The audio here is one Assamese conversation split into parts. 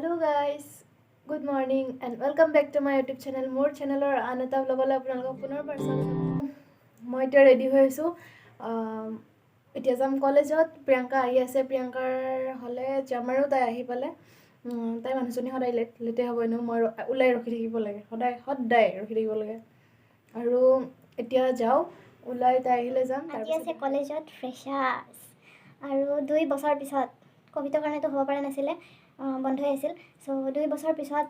Hello guys, good morning and welcome back to my YouTube channel. More channel or another vlog la apnalok punar person. Moi eta ready hoisu. Etia jam college ot Priyanka ahi ase. Priyankar hole jamaru tai ahi pale. Tai manusoni hodai lete hobo eno moi ulai rokhi থাকিব লাগে. hodai rokhi থাকিব লাগে. Aru etia jao ulai tai ahile jam. আজি আছে কলেজত ফ্ৰেছাৰ্ছ আৰু 2 বছৰ পিছত কভিডৰ কাৰণেতো হ'ব পৰা নাছিলে বন্ধ হৈ আছিল সো 2 বছৰ পিছত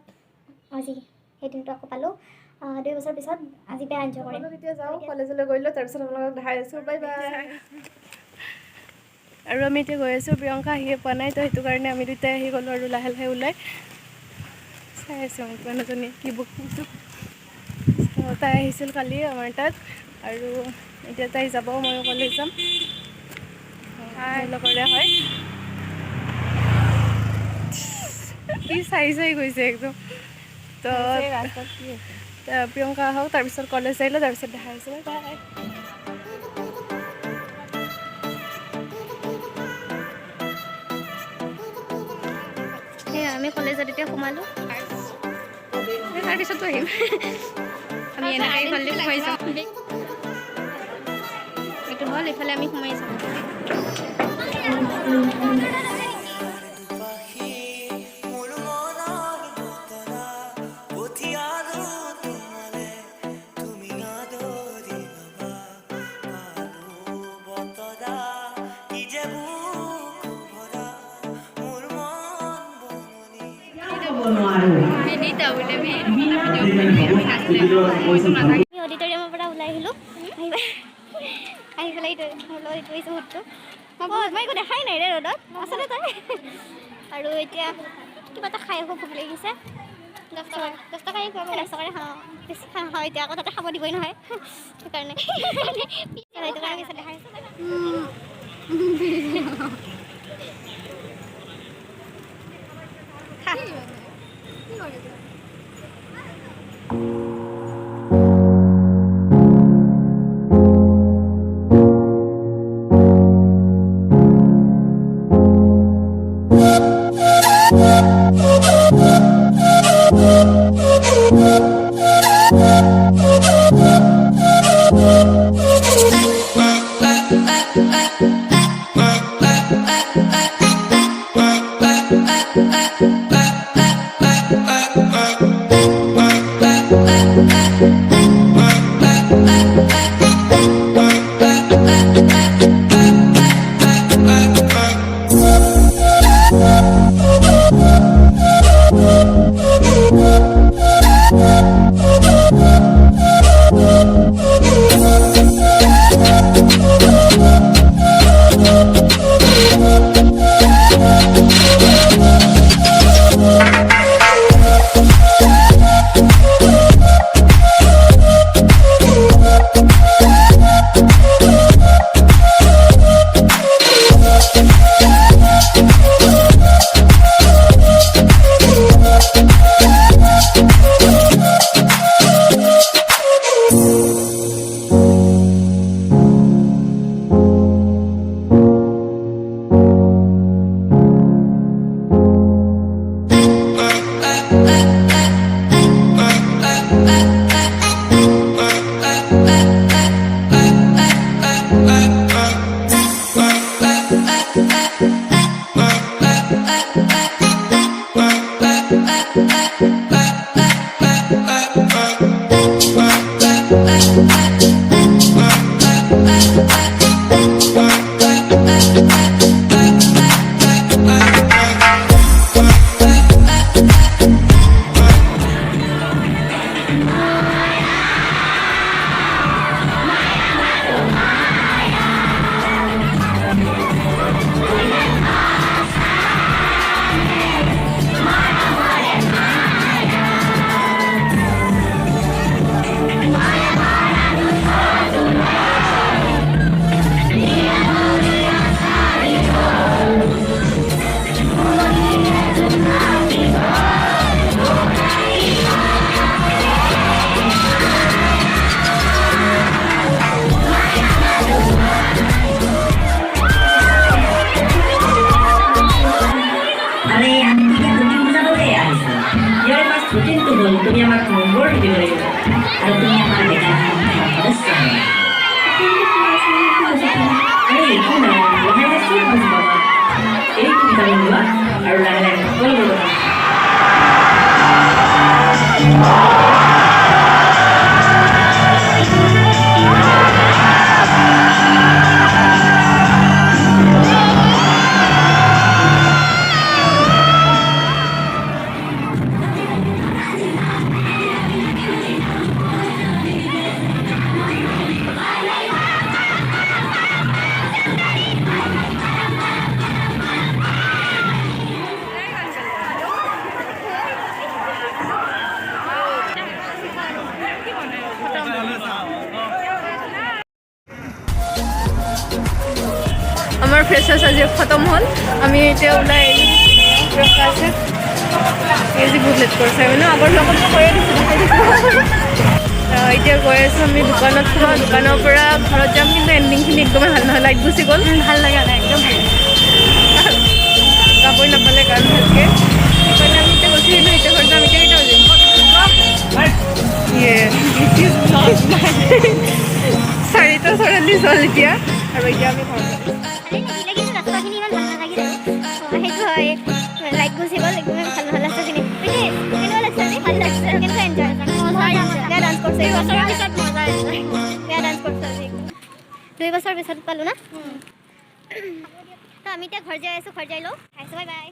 আজি সেই দিনটো আকৌ পালো 2 বছৰ পিছত আজি পে এনজয় কৰিম এতিয়া যাও কলেজলৈ গৈলো তাৰ পিছত আপোনালোকক দেখাই আছো বাই বাই আৰু আমি এতিয়া গৈ আছো প্ৰিয়ংকা আহিয়ে পোৱা নাই তো সেইটো কাৰণে আমি দুটাই আহি গলো আৰু লাহে লাহে ওলাই চাই আছো মানুহজনী কি বুক তাই আহিছিল কালি আমাৰ তাত আৰু এতিয়া তাই যাব মই কলেজ যাম লগৰে হয় কি চাই গৈছে একদম তো প্ৰিয়ংকা আহক তাৰপিছত কলেজ আহিলে তাৰপিছত দেখাই আছো বাই আমি কলেজত এতিয়া সোমালো তাৰপিছতো আহিম আমি এনেকৈ ইফালে সোমাই যাম এইটো হ'ল ইফালে আমি সোমাই যাম অডিটৰিয়ামৰ পৰা ওলাই আহিলোঁ আহি পেলাই সুধটো মই একো দেখাই নাই ৰে ৰ'দত আচলতে তই আৰু এতিয়া কিবা এটা খাই খুব ভোক লাগিছে 10 টকাৰে খুৱাব 10 টকাৰে খাওঁ বেছি খাওঁ এতিয়া আকৌ তাতে খাব দিবই নহয় সেইকাৰণে সেইটো কাৰণে পিছত দেখাই তুমি আমাক নম্বৰ দিব লাগিব আৰু তুমি আমাৰ ডেকা সদস্য আৰে একো নাই লাহে লাহে চব বুজি পাবা এইটো কিতাপ লোৱা আৰু লাহে লাহে সকলোবোৰ কথা আমাৰ ফ্ৰেছাৰ্ছ আজি খতম হ'ল আমি এতিয়া ওলাই ৰখা আছে এই যে বহুত লেট কৰিছে মানে আগৰ লগত কৈয়ে দিছোঁ এতিয়া গৈ আছোঁ আমি দোকানত সোমাওঁ দোকানৰ পৰা ঘৰত যাম কিন্তু এণ্ডিংখিনি একদমেই ভাল নহয় লাইট গুচি গ'ল ভাল লগা নাই একদম যাবই নাপালে গান ভালকৈ সেইকাৰণে আমি এতিয়া গুচি আহিলোঁ এতিয়া ঘৰত যাম এতিয়া কেইটা বাজিল 4:40 হ'ল এতিয়া আৰু এতিয়া আমি ঘৰত যাম কিন্তু ৰাস্তাখিনি ইমান ভাল নালাগিলে সেইটো হয় লাইট গুচি গ'ল একদমেই ভাল নহ'ল ৰাস্তাখিনি কেনেকুৱা লাগিছে আজি ভাল লাগিছে কেনেকুৱা এনজয় বেয়া ডান্স কৰিছে 2 বছৰৰ পিছত মজা বেয়া ডান্স কৰিছে আজি 2 বছৰ পিছত পালোঁ না তো আমি এতিয়া ঘৰ যাই আছোঁ ঘৰ যাই লওঁ বাই বাই